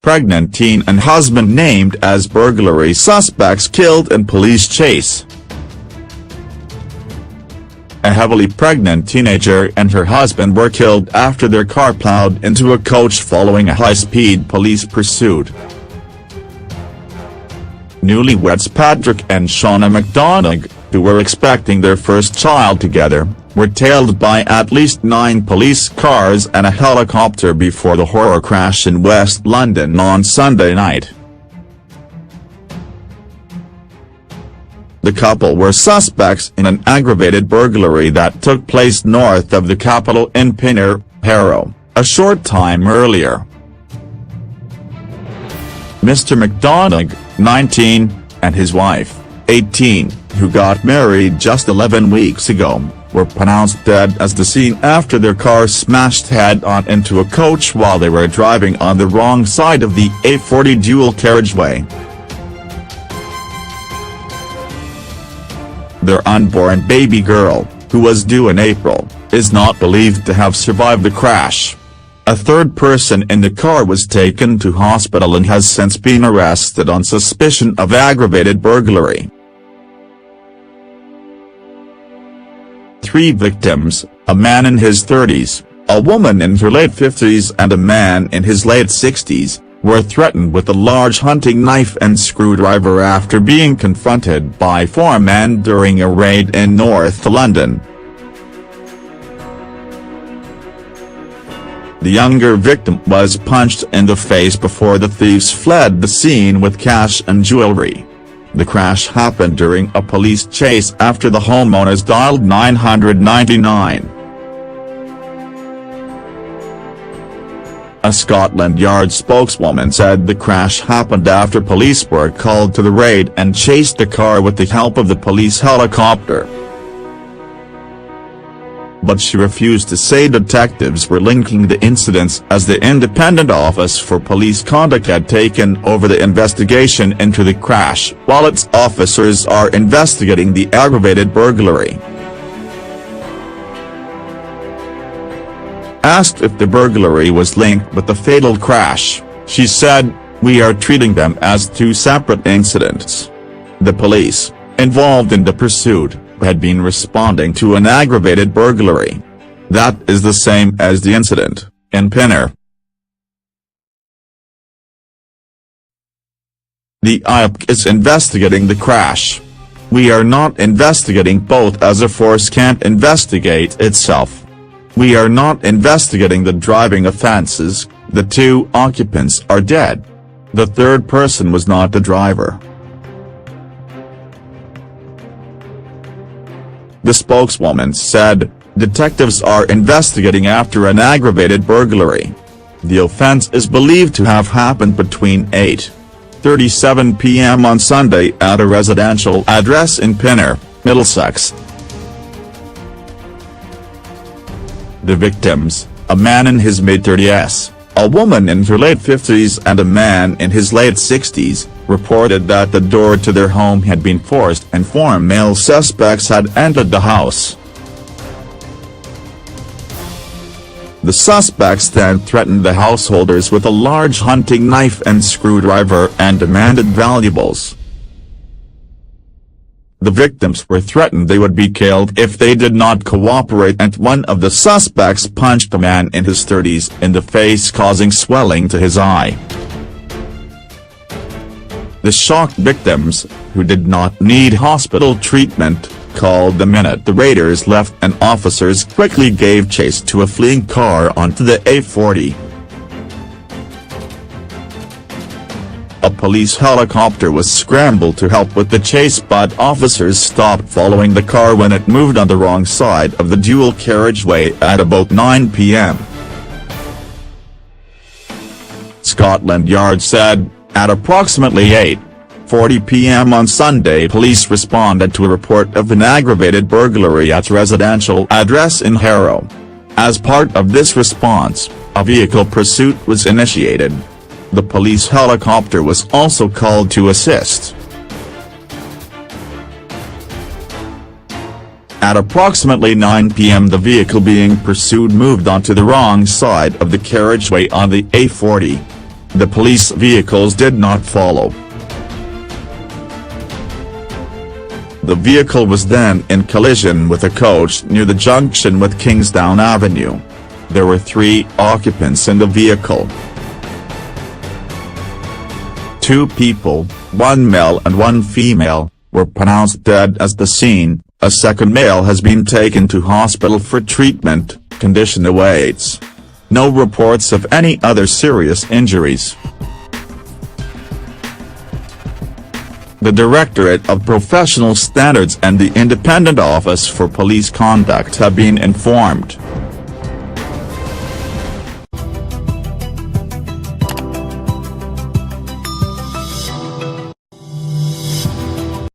pregnant teen and husband named as burglary suspects killed in police chase. A heavily pregnant teenager and her husband were killed after their car plowed into a coach following a high-speed police pursuit. Newlyweds Patrick and Shauna McDonagh, who were expecting their first child together, were tailed by at least 9 police cars and a helicopter before the horror crash in West London on Sunday night. The couple were suspects in an aggravated burglary that took place north of the capital in Pinner, Harrow, a short time earlier. Mr. McDonagh, 19, and his wife, 18, who got married just 11 weeks ago, were pronounced dead as the scene after their car smashed head-on into a coach while they were driving on the wrong side of the A40 dual carriageway. Their unborn baby girl, who was due in April, is not believed to have survived the crash. A third person in the car was taken to hospital and has since been arrested on suspicion of aggravated burglary. 3 victims, a man in his 30s, a woman in her late 50s and a man in his late 60s, were threatened with a large hunting knife and screwdriver after being confronted by 4 men during a raid in North London. The younger victim was punched in the face before the thieves fled the scene with cash and jewelry. The crash happened during a police chase after the homeowners dialed 999. A Scotland Yard spokeswoman said the crash happened after police were called to the raid and chased the car with the help of the police helicopter. But she refused to say detectives were linking the incidents as the Independent Office for Police Conduct had taken over the investigation into the crash, while its officers are investigating the aggravated burglary. Asked if the burglary was linked with the fatal crash, she said, "We are treating them as 2 separate incidents. The police, involved in the pursuit, had been responding to an aggravated burglary. That is the same as the incident in Pinner. The IOP is investigating the crash. We are not investigating both as a force can't investigate itself. We are not investigating the driving offences. The 2 occupants are dead. The third person was not the driver." The spokeswoman said, "Detectives are investigating after an aggravated burglary. The offense is believed to have happened between 8:37 p.m. on Sunday at a residential address in Pinner, Middlesex." The victims, a man in his mid-30s, a woman in her late 50s and a man in his late 60s, reported that the door to their home had been forced and 4 male suspects had entered the house. The suspects then threatened the householders with a large hunting knife and screwdriver and demanded valuables. The victims were threatened they would be killed if they did not cooperate, and one of the suspects punched a man in his 30s in the face, causing swelling to his eye. The shocked victims, who did not need hospital treatment, called the minute the raiders left, and officers quickly gave chase to a fleeing car onto the A40. A police helicopter was scrambled to help with the chase, but officers stopped following the car when it moved on the wrong side of the dual carriageway at about 9 p.m. Scotland Yard said, at approximately 8:40 p.m. on Sunday, police responded to a report of an aggravated burglary at a residential address in Harrow. As part of this response, a vehicle pursuit was initiated. The police helicopter was also called to assist. At approximately 9 p.m. the vehicle being pursued moved onto the wrong side of the carriageway on the A40. The police vehicles did not follow. The vehicle was then in collision with a coach near the junction with Kingsdown Avenue. There were 3 occupants in the vehicle. 2 people, 1 male and 1 female, were pronounced dead at the scene. A second male has been taken to hospital for treatment, condition awaits. No reports of any other serious injuries. The Directorate of Professional Standards and the Independent Office for Police Conduct have been informed.